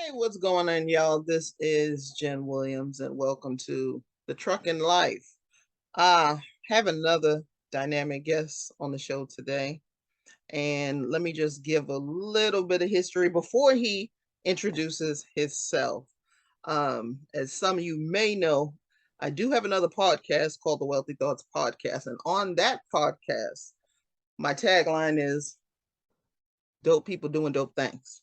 Hey, what's going on, y'all? This is Jen Williams, and welcome to the Trucking Life. I have another dynamic guest on the show today, and let me just give a little bit of history before he introduces himself. As some of you may know, I do have another podcast called the Wealthy Thoughts Podcast, and on that podcast, my tagline is "Dope people doing dope things."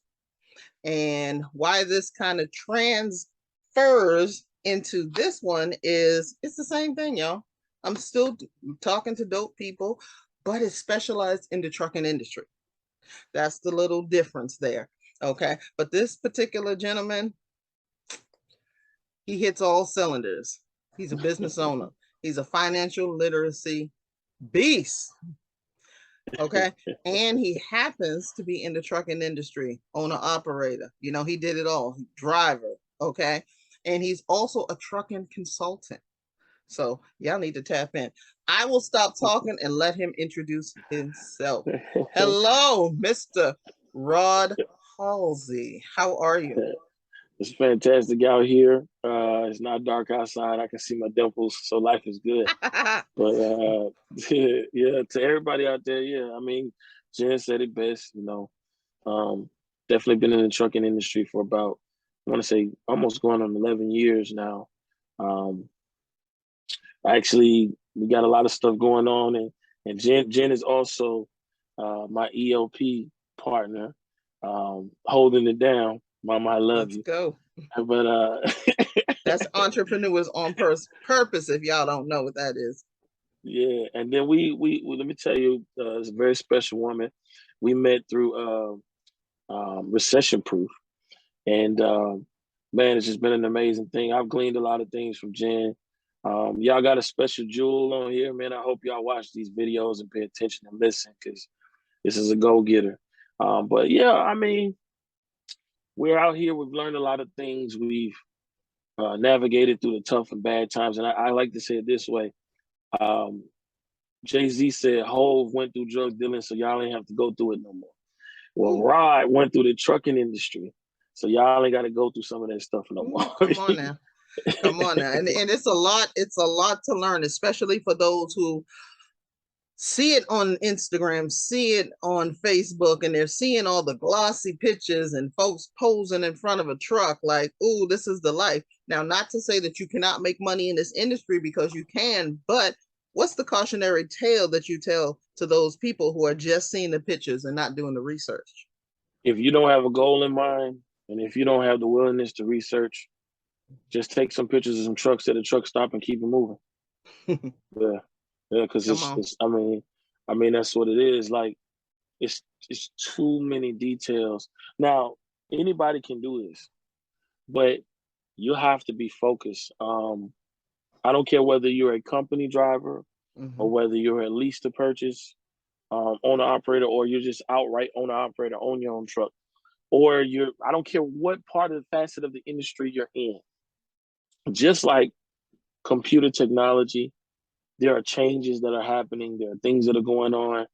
And why this kind of transfers into this one is it's the same thing, y'all. I'm still talking to dope people, but it's specialized in the trucking industry. That's the little difference there. Okay. But this particular gentleman, he hits all cylinders. He's a business owner, he's a financial literacy beast. Okay. And he happens to be in the trucking industry, owner operator. You know, he did it all, driver. Okay. And he's also a trucking consultant. So y'all need to tap in. I will stop talking and let him introduce himself. Hello, Mr. Rod Halsey. How are you? It's fantastic out here. It's not dark outside. I can see my dimples, so life is good. But yeah, to everybody out there, yeah, I mean, Jen said it best. Definitely been in the trucking industry for about, I want to say, almost going on 11 years now. Um, we got a lot of stuff going on, and Jen is also my ELP partner, holding it down. Mama, I love Let's you. go. But that's entrepreneurs on purpose. If y'all don't know what that is, yeah. And then we let me tell you, it's a very special woman. We met through Recession Proof, and man, it's just been an amazing thing. I've gleaned a lot of things from Jen. Y'all got a special jewel on here, man. I hope y'all watch these videos and pay attention and listen, because this is a go-getter. But yeah, I mean, we're out here. We've learned a lot of things. We've navigated through the tough and bad times. And I like to say it this way. Jay-Z said Hove went through drug dealing, so y'all ain't have to go through it no more. Well, Rod went through the trucking industry, so y'all ain't got to go through some of that stuff no more. Come on now. Come on now. And it's a lot to learn, especially for those who see it on Instagram, see it on Facebook, and they're seeing all the glossy pictures and folks posing in front of a truck like, "Ooh, this is the life." Now, not to say that you cannot make money in this industry, because you can, but what's the cautionary tale that you tell to those people who are just seeing the pictures and not doing the research? If you don't have a goal in mind, and if you don't have the willingness to research, just take some pictures of some trucks at a truck stop and keep it moving. Yeah. Yeah, because it's I mean that's what it is. Like, it's too many details. Now, anybody can do this, but you have to be focused. I don't care whether you're a company driver or whether you're a lease to purchase owner operator, or you're just outright owner operator, own your own truck, or I don't care what part of the facet of the industry you're in. Just like computer technology, there are changes that are happening. There are things that are going on.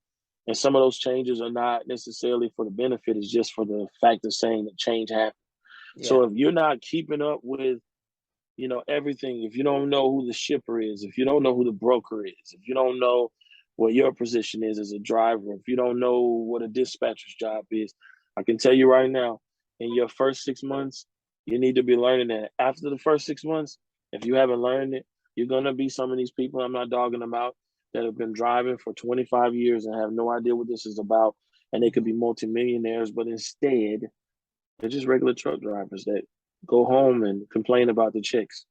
And some of those changes are not necessarily for the benefit. It's just for the fact of saying that change happened. Yeah. So if you're not keeping up with, everything, if you don't know who the shipper is, if you don't know who the broker is, if you don't know what your position is as a driver, if you don't know what a dispatcher's job is, I can tell you right now, in your first 6 months, you need to be learning that. After the first 6 months, if you haven't learned it, you're going to be some of these people, I'm not dogging them out, that have been driving for 25 years and have no idea what this is about. And they could be multimillionaires, but instead, they're just regular truck drivers that go home and complain about the checks.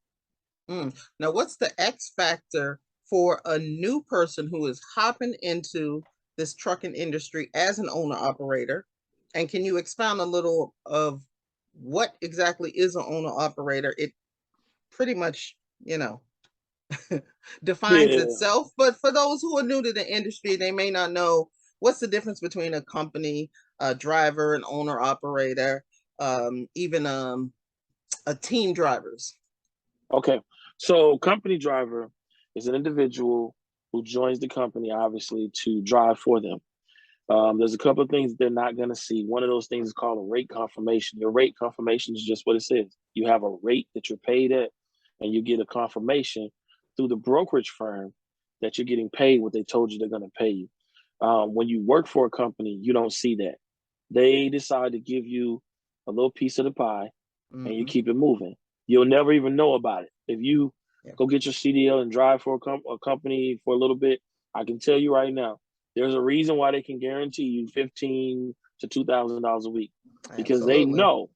Now, what's the X factor for a new person who is hopping into this trucking industry as an owner operator? And can you expound a little of what exactly is an owner operator? It pretty much, defines itself. But for those who are new to the industry, they may not know what's the difference between a company, a driver, an owner operator, even a team drivers. Okay, so company driver is an individual who joins the company, obviously, to drive for them. There's a couple of things they're not going to see. One of those things is called a rate confirmation. Your rate confirmation is just what it says. You have a rate that you're paid at, and you get a confirmation through the brokerage firm that you're getting paid what they told you they're going to pay you. When you work for a company, you don't see that. They decide to give you a little piece of the pie, and you keep it moving. You'll never even know about it. If you go get your CDL and drive for a company for a little bit, I can tell you right now, there's a reason why they can guarantee you $1,500 to $2,000 a week, because they know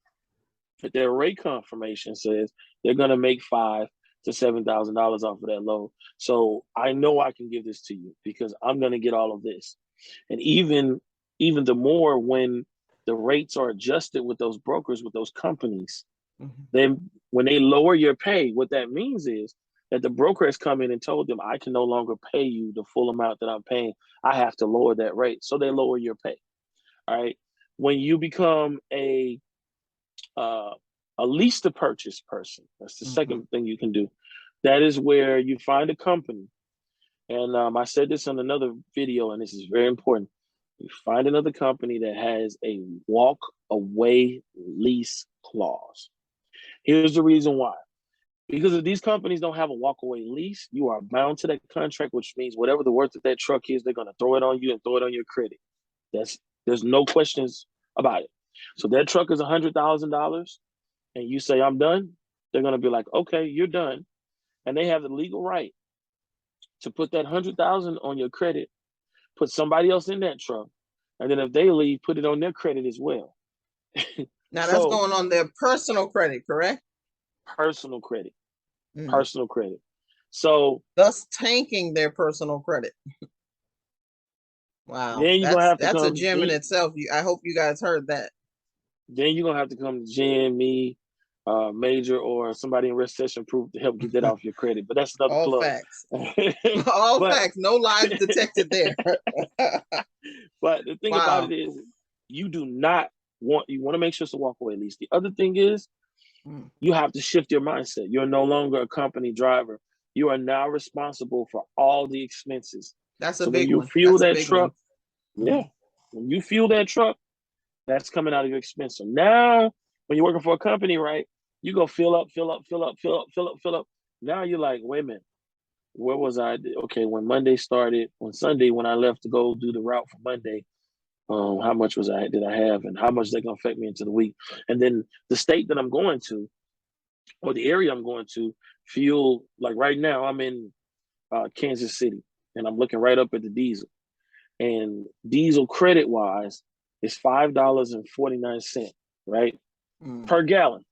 that their rate confirmation says they're going to make $5,000 to $7,000 off of that load. So I know I can give this to you because I'm going to get all of this. And even the more when the rates are adjusted with those brokers, with those companies, then when they lower your pay, what that means is that the broker has come in and told them, I can no longer pay you the full amount that I'm paying. I have to lower that rate. So they lower your pay. All right. When you become a lease to purchase person, that's the second thing you can do. That is where you find a company. And I said this on another video, and this is very important. You find another company that has a walk away lease clause. Here's the reason why. Because if these companies don't have a walk-away lease, you are bound to that contract, which means whatever the worth of that truck is, they're going to throw it on you and throw it on your credit. There's no questions about it. So that truck is $100,000, and you say, I'm done, they're going to be like, okay, you're done. And they have the legal right to put that $100,000 on your credit, put somebody else in that truck, and then if they leave, put it on their credit as well. Now that's going on their personal credit, correct? Personal credit. Personal credit. So thus tanking their personal credit. Wow. Then you're gonna have to that's a gem in itself. I hope you guys heard that. Then you're gonna have to come to Jen, me, Major, or somebody in recession proof to help get that off your credit. But that's another All facts. All facts. No lies detected there. But the thing about it is, you want to make sure it's a walk away lease. The other thing is, you have to shift your mindset. You're no longer a company driver. You are now responsible for all the expenses. That's a big one. When you fuel that truck, when you fuel that truck, that's coming out of your expense. So now, when you're working for a company, right, you go fill up. Now you're like, wait a minute, where was I? Okay, when Monday started, on Sunday, when I left to go do the route for Monday, how much did I have, and how much they're gonna affect me into the week? And then the state that I'm going to, or the area I'm going to, fuel, like right now I'm in Kansas City, and I'm looking right up at the diesel. And diesel credit wise is $5.49, right? Per gallon.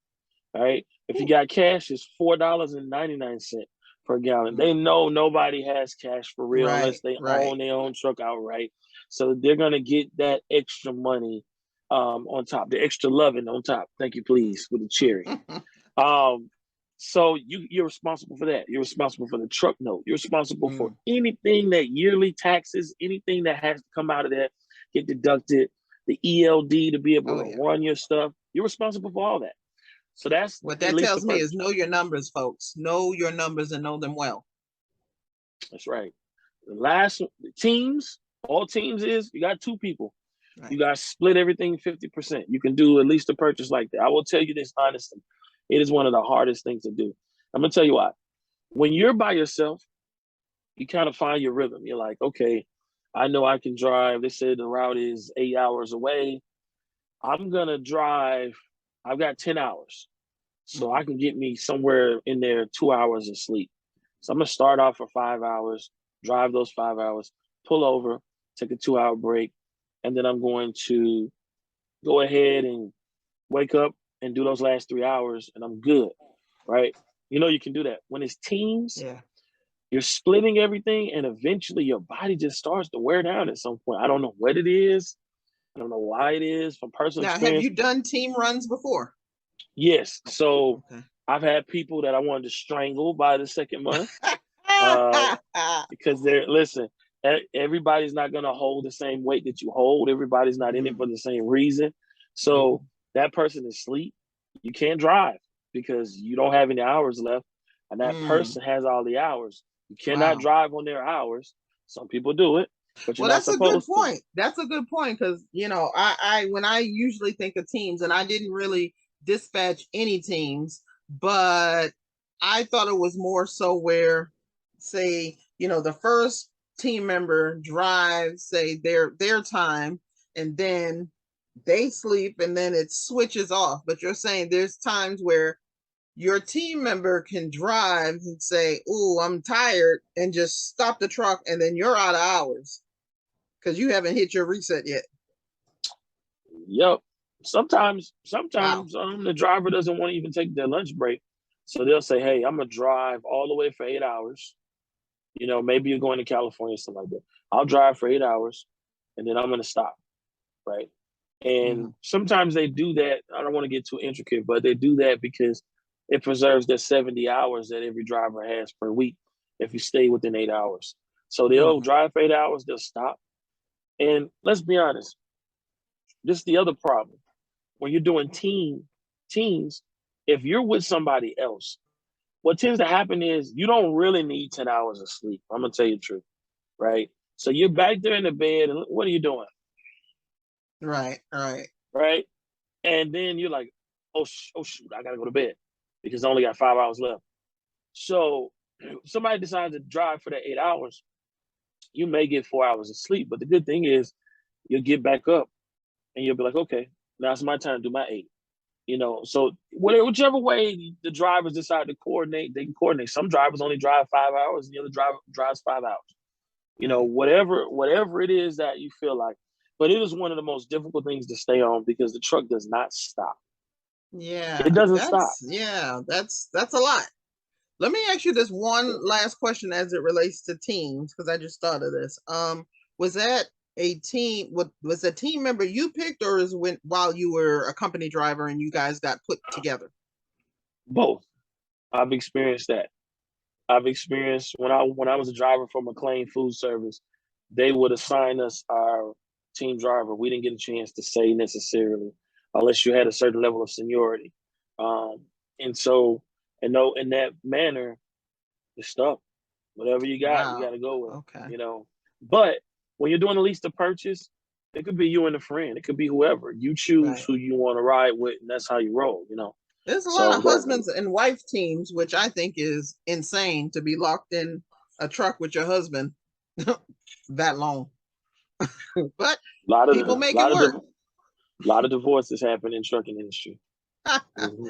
Right? If you got cash, it's $4.99 per gallon. They know nobody has cash for real unless they own their own truck outright. So they're gonna get that extra money on top, the extra loving on top. Thank you, please, with a cherry. So you're responsible for that. You're responsible for the truck note. You're responsible for anything that yearly taxes, anything that has to come out of that, get deducted, the ELD to be able to run your stuff. You're responsible for all that. So that's what that tells me is know your numbers, folks. Know your numbers and know them well. That's right. The last teams, all teams is you got two people. Right. You got to split everything 50%. You can do at least a purchase like that. I will tell you this honestly. It is one of the hardest things to do. I'm going to tell you why. When you're by yourself, you kind of find your rhythm. You're like, okay, I know I can drive. They said the route is 8 hours away. I'm going to drive. I've got 10 hours. So I can get me somewhere in there 2 hours of sleep. So I'm going to start off for 5 hours, drive those 5 hours, pull over, take a 2 hour break. And then I'm going to go ahead and wake up and do those last 3 hours, and I'm good, right? You know you can do that. When it's teams, you're splitting everything, and eventually your body just starts to wear down at some point. I don't know what it is. I don't know why it is. From personal experience. Have you done team runs before? Yes. So I've had people that I wanted to strangle by the second month because everybody's not going to hold the same weight that you hold. Everybody's not in it for the same reason. So that person is asleep. You can't drive because you don't have any hours left. And that person has all the hours. You cannot drive on their hours. Some people do it. but you're Well, not that's a good supposed to. point. That's a good point because I when I usually think of teams, and I didn't really dispatch any teams, but I thought it was more so where, say, the first team member drives, say their time, and then they sleep, and then it switches off. But you're saying there's times where your team member can drive and say, "Ooh, I'm tired," and just stop the truck, and then you're out of hours because you haven't hit your reset yet. Yep. Sometimes, Wow. the driver doesn't want to even take their lunch break, so they'll say, "Hey, I'm gonna drive all the way for 8 hours. Maybe you're going to California, something like that. I'll drive for 8 hours, and then I'm gonna stop." Right. Mm-hmm. And sometimes they do that. I don't want to get too intricate, but they do that because it preserves their 70 hours that every driver has per week if you stay within 8 hours. So they'll Mm-hmm. drive for 8 hours, they'll stop. And let's be honest, this is the other problem. When you're doing teams, if you're with somebody else, what tends to happen is you don't really need 10 hours of sleep. I'm gonna tell you the truth, right? So you're back there in the bed, and what are you doing? Right. Right. Right? And then you're like, oh shoot, I gotta go to bed because I only got 5 hours left. So somebody decides to drive for that 8 hours, you may get 4 hours of sleep. But the good thing is you'll get back up and you'll be like, okay, now it's my time to do my 8. So whichever way the drivers decide to coordinate, they can coordinate. Some drivers only drive 5 hours, and the other driver drives 5 hours. Right. Whatever it is that you feel like. But it is one of the most difficult things to stay on because the truck does not stop. It Yeah. doesn't stop. That's a lot. Let me ask you this one last question as it relates to teams, because I just thought of this. Was that a team? Was a team member you picked, or is when while you were a company driver and you guys got put together? Both. I've experienced that. I've experienced when I was a driver for McLean Food Service, they would assign us our team driver. We didn't get a chance to say necessarily, unless you had a certain level of seniority. Um, and so, in that manner, you're stuck. Whatever you got Wow. to go with. Okay. You know. But when you're doing a lease to purchase, it could be you and a friend. It could be whoever. You choose Right. who you want to ride with, and that's how you roll. There's a lot So of that husbands and wife teams, which I think is insane to be locked in a truck with your husband that long. But a lot of people a make it lot of work. a lot of divorces happen in trucking industry. Mm-hmm.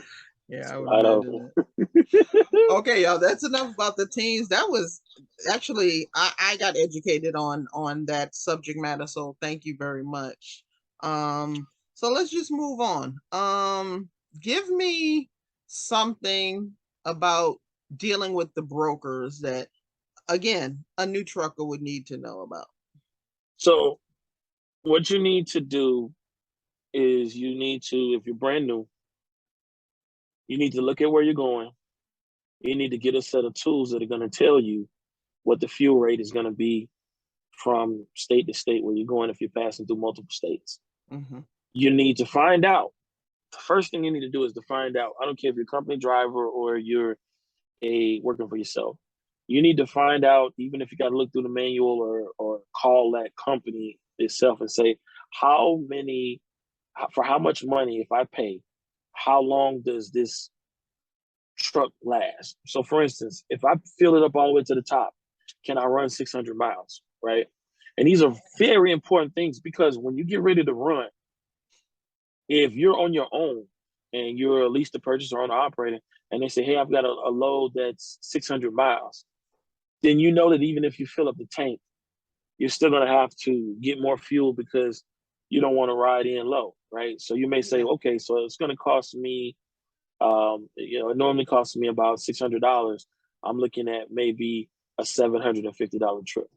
Yeah, I A would lot of imagine it. them. Okay, y'all, that's enough about the teams. That was actually I got educated on that subject matter, so thank you very much. So let's just move on. Give me something about dealing with the brokers that again a new trucker would need to know about. So what you need to do is you need to, if you're brand new, you need to look at where you're going. You need to get a set of tools that are going to tell you what the fuel rate is going to be from state to state where you're going if you're passing through multiple states. Mm-hmm. You need to find out. The first thing you need to do is to find out. I don't care if you're a company driver or you're a working for yourself. You need to find out, even if you got to look through the manual or call that company itself and say, how many, for how much money, if I pay, how long does this truck last? So, for instance, if I fill it up all the way to the top, can I run 600 miles? Right. And these are very important things because when you get ready to run, if you're on your own and you're a lease to purchase or owner operator, and they say, hey, I've got a load that's 600 miles, then you know that even if you fill up the tank, you're still going to have to get more fuel because you don't want to ride in low, right? So you may say, Yeah. okay, so it's going to cost me, it normally costs me about $600. I'm looking at maybe a $750 trip,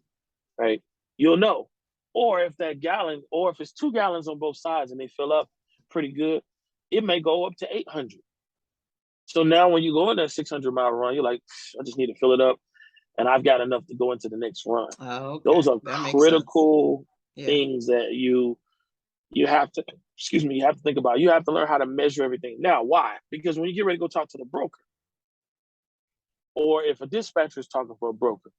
right? You'll know. Or if that gallon, or if it's 2 gallons on both sides and they fill up pretty good, it may go up to 800. So now when you go in that 600-mile run, you're like, I just need to fill it up and I've got enough to go into the next run. Oh, Those okay. are That makes sense. critical Yeah. things that you have to, you have to think about. You have to learn how to measure everything. Now, why? Because when you get ready to go talk to the broker, or if a dispatcher is talking for a broker,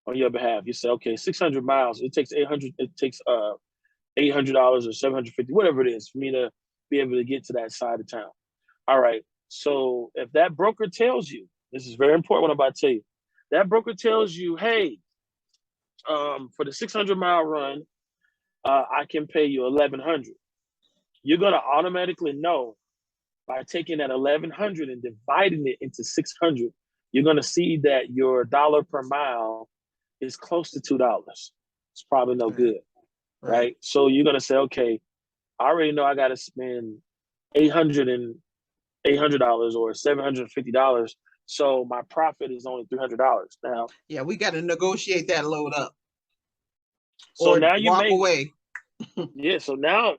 on your behalf. You say, okay, 600 miles. It takes 800. It takes $800 or 750, whatever it is, for me to be able to get to that side of town. All right. So if that broker tells you, this is very important what I'm about to tell you. That broker tells you, hey, for the 600-mile run, I can pay you 1,100. You're gonna automatically know by taking that 1,100 and dividing it into 600. You're gonna see that your dollar per mile is close to $2. It's probably no good, right? So you're gonna say, okay, I already know I got to spend $800 or $750. So my profit is only $300 now. Yeah, we got to negotiate that load up. So or now you walk make away. Yeah. So now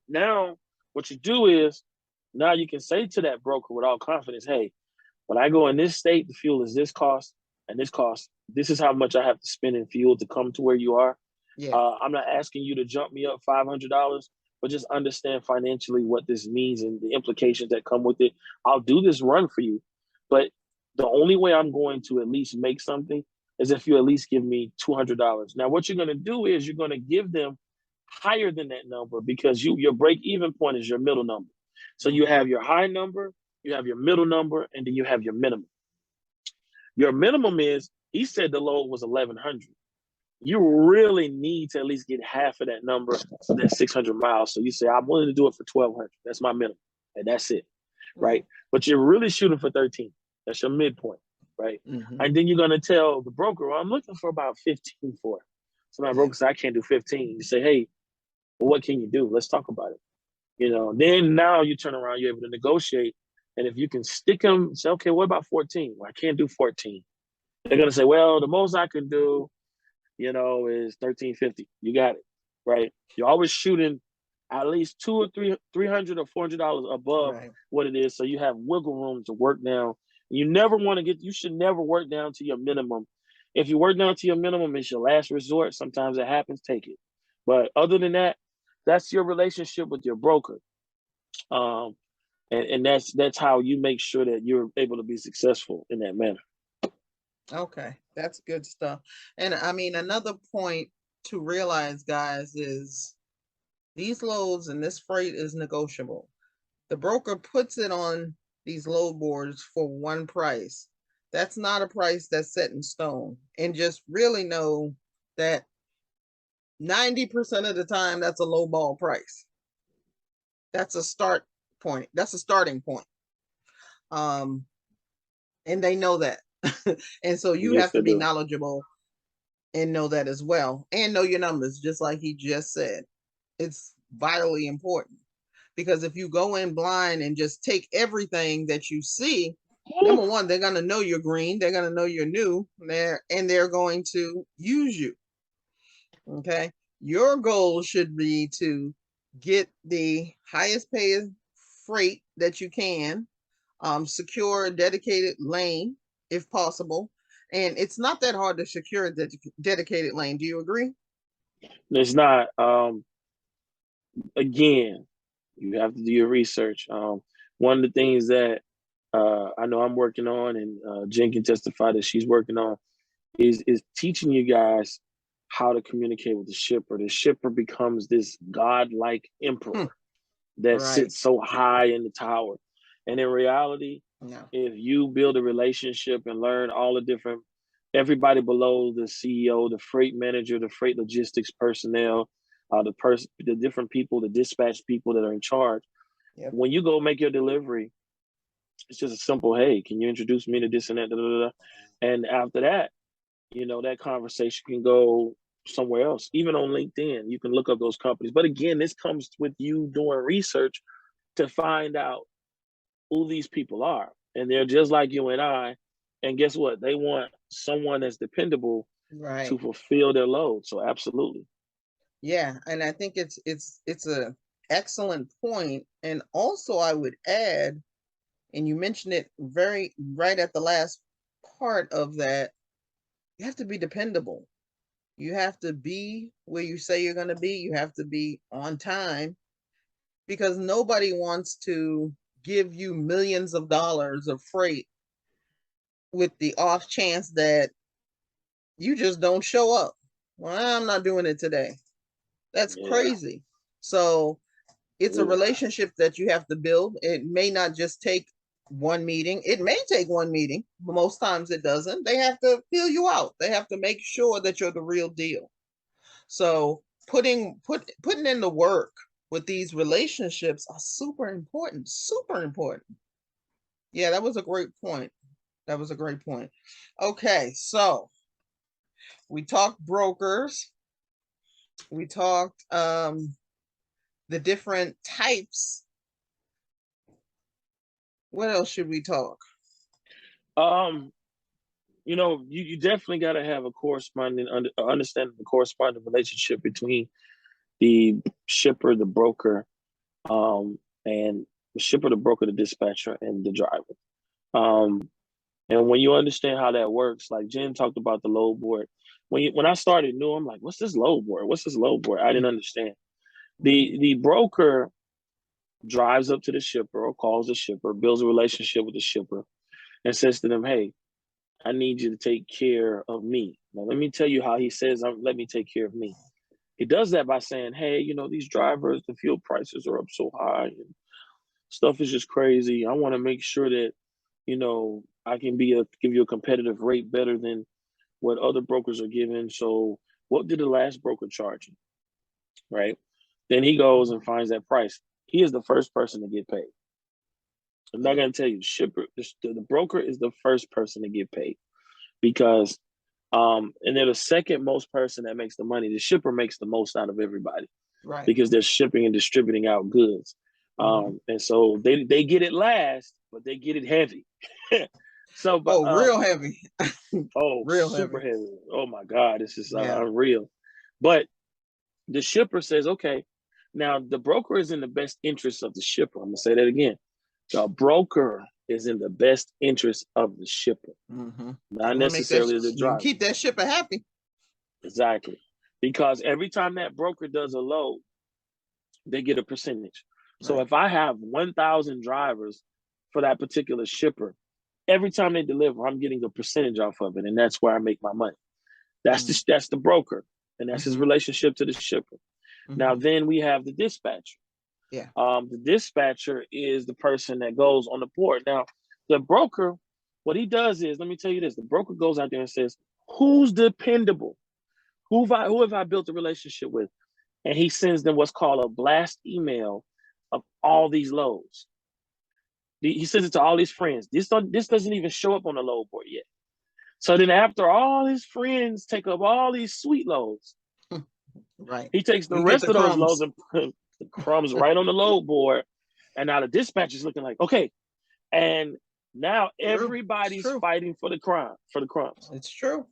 what you do is now you can say to that broker with all confidence, hey, when I go in this state, the fuel is this cost and this cost. This is how much I have to spend in fuel to come to where you are. Yeah. I'm not asking you to jump me up $500, but just understand financially what this means and the implications that come with it. I'll do this run for you, but the only way I'm going to at least make something is if you at least give me $200. Now, what you're going to do is you're going to give them higher than that number because your break even point is your middle number. So you have your high number, you have your middle number, and then you have your minimum. Your minimum is, he said the load was 1,100. You really need to at least get half of that number for that 600 miles. So you say, I'm willing to do it for 1,200. That's my minimum. And that's it. Right. But you're really shooting for 13. That's your midpoint. Right. And then you're going to tell the broker, well, I'm looking for about 15 for it. So my broker says, I can't do 15. You say, hey, well, what can you do? Let's talk about it. Then now you turn around, you're able to negotiate. And if you can stick them, say, okay, what about 14? Well, I can't do 14. They're going to say, well, the most I can do is 1350. You got it, right? You're always shooting at least $200 or $300 or $400 above what it is, so you have wiggle room to work down. You should never work down to your minimum. If you work down to your minimum, it's your last resort. Sometimes it happens, take it. But other than that, that's your relationship with your broker. And that's how you make sure that you're able to be successful in that manner. Okay, that's good stuff. And I mean, another point to realize, guys, is these loads and this freight is negotiable. The broker puts it on these load boards for one price. That's not a price that's set in stone. And just really know that 90% of the time, that's a low ball price. That's a start point. That's a starting point. And they know that. And so you have to be knowledgeable and know that as well, and know your numbers, just like he just said. It's vitally important, because if you go in blind and just take everything that you see, number one, they're going to know you're green, they're going to know you're new, and they're going to use you. Okay, your goal should be to get the highest paid freight that you can, secure a dedicated lane if possible. And it's not that hard to secure a dedicated lane. Do you agree? It's not. Again, you have to do your research. One of the things that I know I'm working on, and Jen can testify that she's working on, is teaching you guys how to communicate with the shipper. The shipper becomes this godlike emperor that sits so high in the tower. And in reality, if you build a relationship and learn all the different, everybody below the CEO, the freight manager, the freight logistics personnel, the different people, the dispatch people that are in charge, when you go make your delivery, it's just a simple, hey, can you introduce me to this and that, da, da, da. And after that, that conversation can go somewhere else. Even on LinkedIn, you can look up those companies. But again, this comes with you doing research to find out who these people are. And they're just like you and I. And guess what? They want someone that's dependable to fulfill their load. So absolutely. Yeah. And I think it's a excellent point. And also I would add, and you mentioned it right at the last part of that, you have to be dependable. You have to be where you say you're going to be. You have to be on time, because nobody wants to give you millions of dollars of dollars of freight with the off chance that You just don't show up. Well, I'm not doing it today. That's Yeah. crazy. So it's a relationship that you have to build. It may not just take one meeting. It may take one meeting, but most times it doesn't. They have to feel you out. They have to make sure that you're the real deal. So putting in the work with these relationships are super important. Super important. Yeah, that was a great point. That was a great point. Okay, so we talked brokers. We talked the different types. What else should we talk? You definitely got to have a corresponding understanding the corresponding relationship between the shipper, the broker, and the shipper, the broker, the dispatcher, and the driver. And when you understand how that works, like Jen talked about the load board. When I started new, I'm like, what's this load board? What's this load board? I didn't understand. The broker drives up to the shipper or calls the shipper, builds a relationship with the shipper, and says to them, hey, I need you to take care of me. Now, let me tell you how he says, let me take care of me. He does that by saying, hey, these drivers, the fuel prices are up so high and stuff is just crazy. I want to make sure that, I can give you a competitive rate better than what other brokers are giving. So what did the last broker charge you? Right? Then he goes and finds that price. He is the first person to get paid. I'm not going to tell you, the broker is the first person to get paid because, and they're the second most person that makes the money. The shipper makes the most out of everybody, right? Because they're shipping and distributing out goods. And so they get it last, but they get it heavy. Real heavy. Real super heavy. Oh my God, this is unreal. But the shipper says, okay, now the broker is in the best interest of the shipper. I'm gonna say that again. The broker is in the best interest of the shipper, not necessarily the driver. Keep that shipper happy. Exactly. Because every time that broker does a load, they get a percentage. So if I have 1,000 drivers for that particular shipper, every time they deliver, I'm getting a percentage off of it. And that's where I make my money. That's the broker. And that's his relationship to the shipper. Now, then we have the dispatcher. Yeah. The dispatcher is the person that goes on the board. Now, the broker, what he does is, let me tell you this, the broker goes out there and says, who's dependable? Who have I built a relationship with? And he sends them what's called a blast email of all these loads. He sends it to all his friends. This doesn't even show up on the load board yet. So then after all his friends take up all these sweet loads, right, he takes the rest of those loads and put the crumbs right on the load board. And now the dispatch is looking like, okay. And now everybody's fighting for the crumbs. It's true.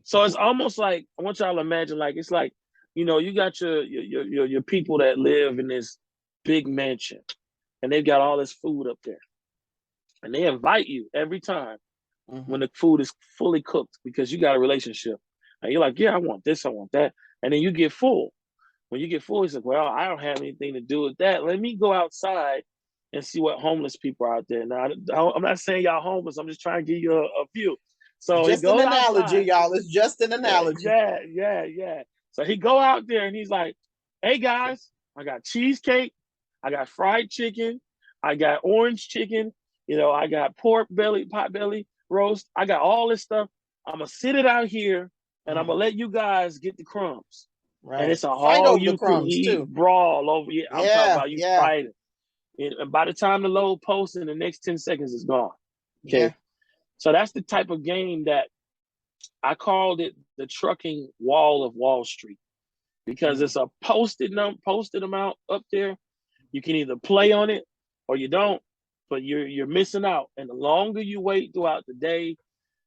So it's almost like, I want y'all to imagine, like, it's like, you got your people that live in this big mansion and they've got all this food up there. And they invite you every time when the food is fully cooked because you got a relationship. And you're like, yeah, I want this, I want that. And then you get full. When you get full, he's like, well, I don't have anything to do with that. Let me go outside and see what homeless people are out there. Now, I'm not saying y'all homeless. I'm just trying to give you a few. So just an analogy, outside. Y'all. It's just an analogy. Yeah. So he go out there and he's like, hey, guys, I got cheesecake. I got fried chicken. I got orange chicken. I got pot belly roast. I got all this stuff. I'm going to sit it out here and I'm going to let you guys get the crumbs. Right. And it's a whole you can eat brawl over here. I'm talking about you fighting. And by the time the load posts in the next 10 seconds, it's gone. Okay. Yeah. So that's the type of game that I called it the trucking wall of Wall Street because it's a posted amount up there. You can either play on it or you don't, but you're missing out. And the longer you wait throughout the day,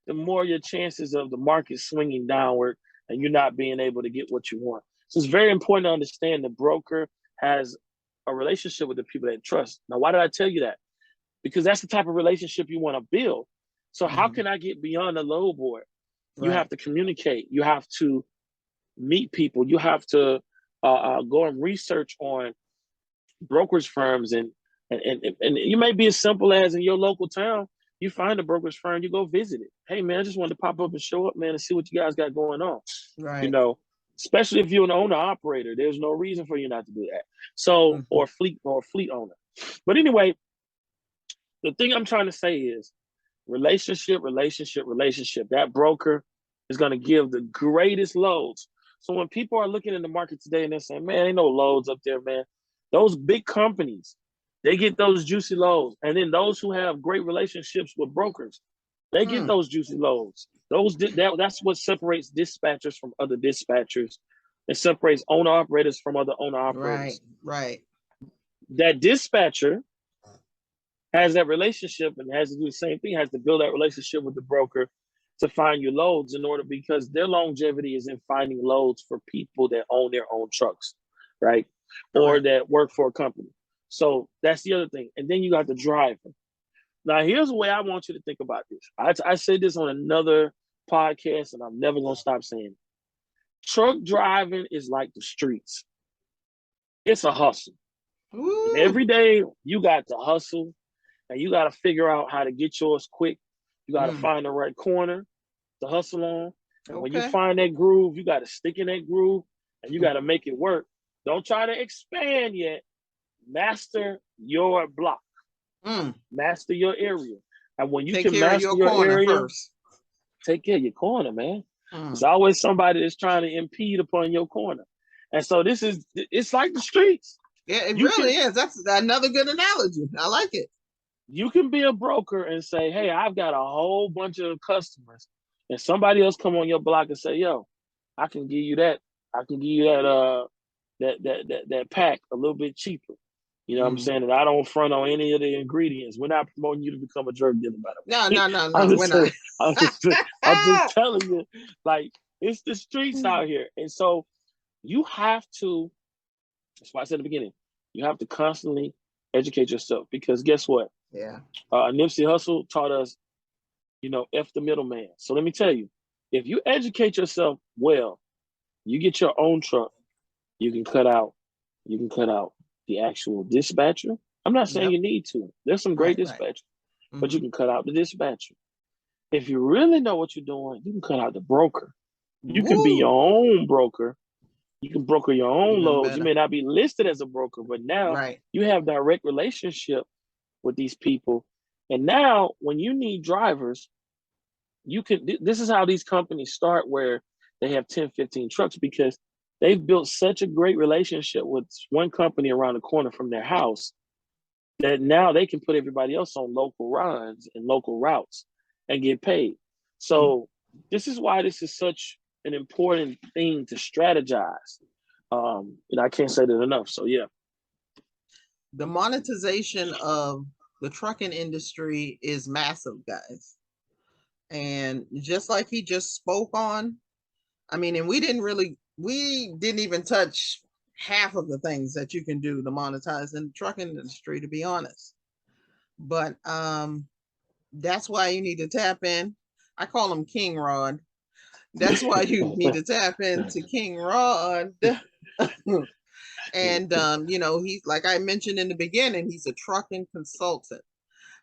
the more your chances of the market swinging downward and you're not being able to get what you want. So it's very important to understand the broker has a relationship with the people that trust. Now, why did I tell you that? Because that's the type of relationship you want to build. So how can I get beyond the load board? You have to communicate. You have to meet people. You have to go and research on brokerage firms. And you may be as simple as in your local town, You find a brokerage firm, you go visit it. Hey man, I just wanted to pop up and show up, man, and see what you guys got going on. Right. You know, especially if you're an owner operator, there's no reason for you not to do that. So, or fleet owner. But anyway, the thing I'm trying to say is relationship. That broker is going to give the greatest loads. So when people are looking in the market today and they're saying, man, ain't no loads up there, man. Those big companies, they get those juicy loads. And then those who have great relationships with brokers, they get those juicy loads. That's what separates dispatchers from other dispatchers. It separates owner operators from other owner operators. Right. That dispatcher has that relationship and has to do the same thing, has to build that relationship with the broker to find you loads because their longevity is in finding loads for people that own their own trucks, right? Or that work for a company. So that's the other thing. And then you got the driver. Now, here's the way I want you to think about this. I said this on another podcast, and I'm never going to stop saying it. Truck driving is like the streets. It's a hustle. And every day you got to hustle, and you got to figure out how to get yours quick. You got to find the right corner to hustle on. And when you find that groove, you got to stick in that groove, and you got to make it work. Don't try to expand yet. Master your block. Master your area. And when you can master your area first, take care of your corner, man. There's always somebody that's trying to impede upon your corner. And so it's like the streets. Yeah, it really is. That's another good analogy. I like it. You can be a broker and say, hey, I've got a whole bunch of customers. And somebody else come on your block and say, yo, I can give you that. I can give you that pack a little bit cheaper. You know what I'm saying? And I don't front on any of the ingredients. We're not promoting you to become a drug dealer, by the way. No, we're not. I'm just telling you, like, it's the streets out here. And so you have to, that's why I said at the beginning, you have to constantly educate yourself, because guess what? Yeah. Nipsey Hussle taught us, F the middleman. So let me tell you, if you educate yourself well, you get your own truck, you can cut out the actual dispatcher. I'm not saying you need to. There's some great dispatchers, but you can cut out the dispatcher. If you really know what you're doing, you can cut out the broker. You can be your own broker. You can broker your own loads. Better. You may not be listed as a broker, but now you have direct relationship with these people. And now when you need drivers, this is how these companies start, where they have 10, 15 trucks, because they've built such a great relationship with one company around the corner from their house that now they can put everybody else on local runs and local routes and get paid. So this is why this is such an important thing to strategize. I can't say that enough. So yeah. The monetization of the trucking industry is massive, guys. And just like he just spoke on, I mean, and we didn't even touch half of the things that you can do to monetize in the trucking industry, to be honest. But that's why you need to tap in. I call him King Rod. That's why you need to tap into King Rod. And he's, like I mentioned in the beginning, he's a trucking consultant.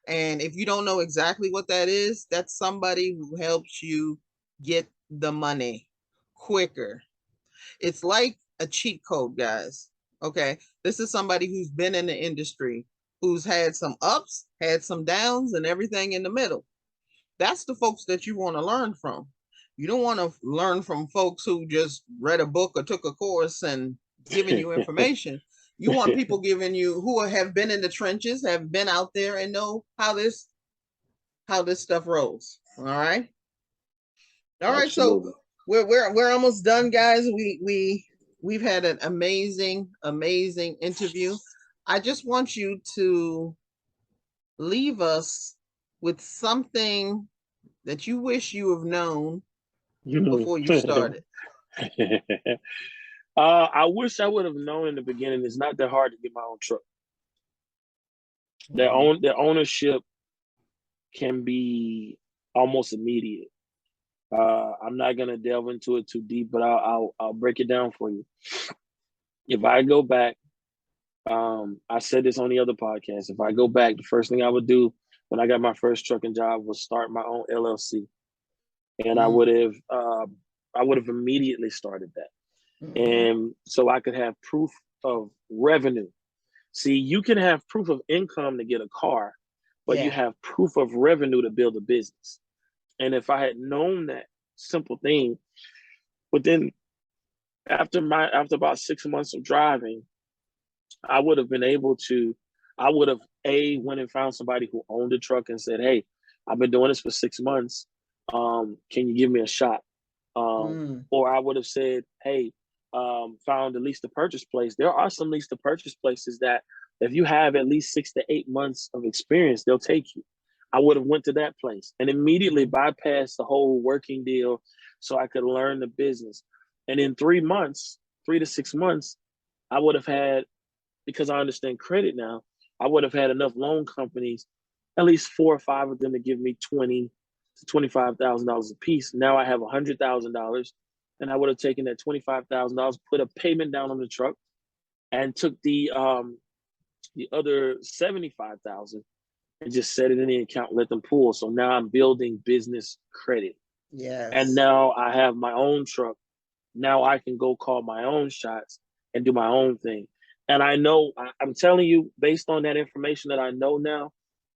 And if you don't know exactly what that is, that's somebody who helps you get the money quicker. It's like a cheat code, guys. Okay, this is somebody who's been in the industry, who's had some ups, had some downs, and everything in the middle. That's the folks that you want to learn from. You don't want to learn from folks who just read a book or took a course and giving you information. You want people giving you, who have been in the trenches, have been out there and know how this stuff rolls. All right. All right. So we're almost done, guys. We've had an amazing interview. I just want you to leave us with something that you wish you have known before you started. I wish I would have known in the beginning. It's not that hard to get my own truck. Their ownership can be almost immediate. I'm not gonna delve into it too deep, but I'll break it down for you. If I go back, I said this on the other podcast. If I go back, the first thing I would do when I got my first trucking job was start my own LLC, and I would have immediately started that, and so I could have proof of revenue. See, you can have proof of income to get a car, but you have proof of revenue to build a business. And if I had known that simple thing, within after about 6 months of driving, I would have been able to, I would have went and found somebody who owned a truck and said, "Hey, I've been doing this for 6 months. Can you give me a shot?" Or I would have said, "Hey, found a lease to purchase place." There are some lease to purchase places that if you have at least 6 to 8 months of experience, they'll take you. I would have went to that place and immediately bypassed the whole working deal so I could learn the business. And in 3 months, 3 to 6 months, I would have had, because I understand credit now, I would have had enough loan companies, at least 4 or 5 of them, to give me $20,000 to $25,000 a piece. Now I have $100,000, and I would have taken that $25,000, put a payment down on the truck, and took the other $75,000 and just set it in the account, let them pull. So now I'm building business credit. Yes. And now I have my own truck. Now I can go call my own shots and do my own thing. And I know, I'm telling you, based on that information that I know now,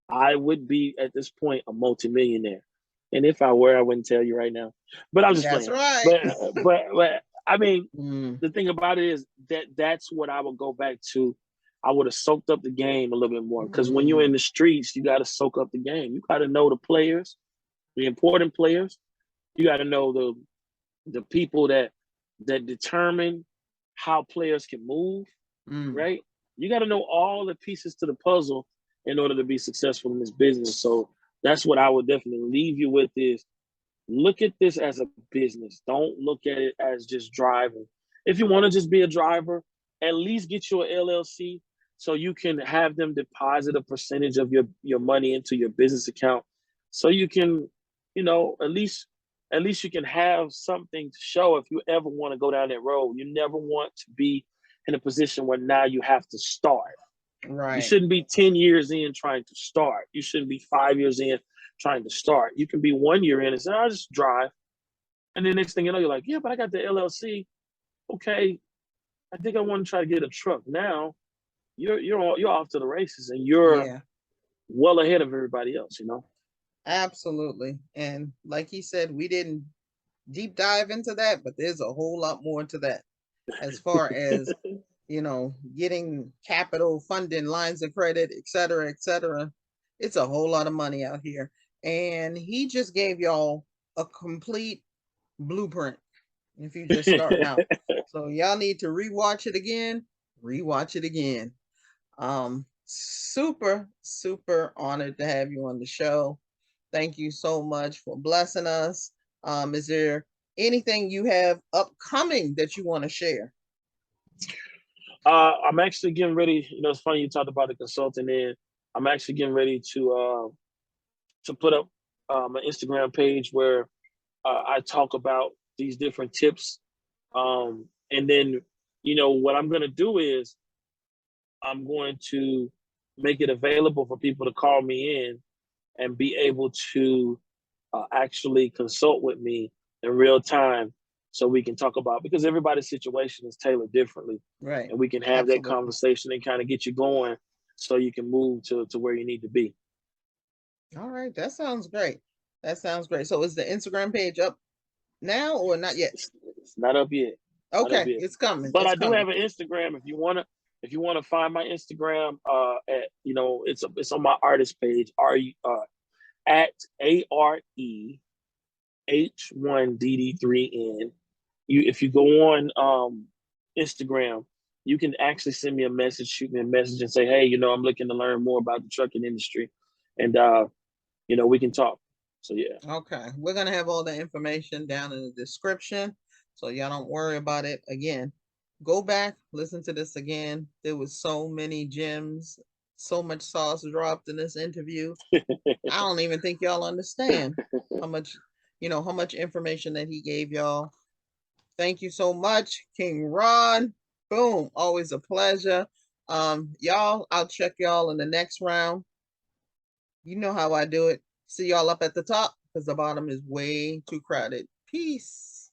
I would be at this point a multimillionaire. And if I were, I wouldn't tell you right now. But I'm just That's playing. right. But I mean, the thing about it is that's what I would go back to. I would have soaked up the game a little bit more, because when you're in the streets, you got to soak up the game. You got to know the players, the important players. You got to know the people that determine how players can move, right? You got to know all the pieces to the puzzle in order to be successful in this business. So that's what I would definitely leave you with is look at this as a business. Don't look at it as just driving. If you want to just be a driver, at least get your LLC so you can have them deposit a percentage of your money into your business account, so you can, at least you can have something to show if you ever want to go down that road. You never want to be in a position where now you have to start. Right. You shouldn't be 10 years in trying to start. You shouldn't be 5 years in trying to start. You can be 1 year in and say, "I'll just drive." And then next thing you know, you're like, "Yeah, but I got the LLC. Okay, I think I want to try to get a truck." Now you're off to the races, and you're well ahead of everybody else, Absolutely. And like he said, we didn't deep dive into that, but there's a whole lot more to that as far as, getting capital, funding, lines of credit, et cetera, et cetera. It's a whole lot of money out here. And he just gave y'all a complete blueprint if you just starting out. So y'all need to rewatch it again, super, super honored to have you on the show. Thank you so much for blessing us. Is there anything you have upcoming that you want to share? I'm actually getting ready. It's funny you talked about the consulting end. I'm actually getting ready to put up an Instagram page where I talk about these different tips. And then, what I'm going to do is I'm going to make it available for people to call me in and be able to actually consult with me in real time, so we can talk about, because everybody's situation is tailored differently. Right. And we can have that conversation and kind of get you going so you can move to where you need to be. All right. That sounds great. So is the Instagram page up now or not yet? It's not up yet. Okay, it's coming. But I do have an Instagram. If you wanna find my Instagram, it's on my artist page. At AREH1DD3N. If you go on Instagram, you can actually send me a message, shoot me a message, and say, "Hey, I'm looking to learn more about the trucking industry," and we can talk. So yeah. Okay, we're gonna have all the information down in the description, so y'all don't worry about it. Again, go back, listen to this again. There was so many gems, so much sauce dropped in this interview. I don't even think y'all understand how much information that he gave y'all. Thank you so much, King Rod. Boom, always a pleasure. Y'all, I'll check y'all in the next round. You know how I do it. See y'all up at the top because the bottom is way too crowded. Peace.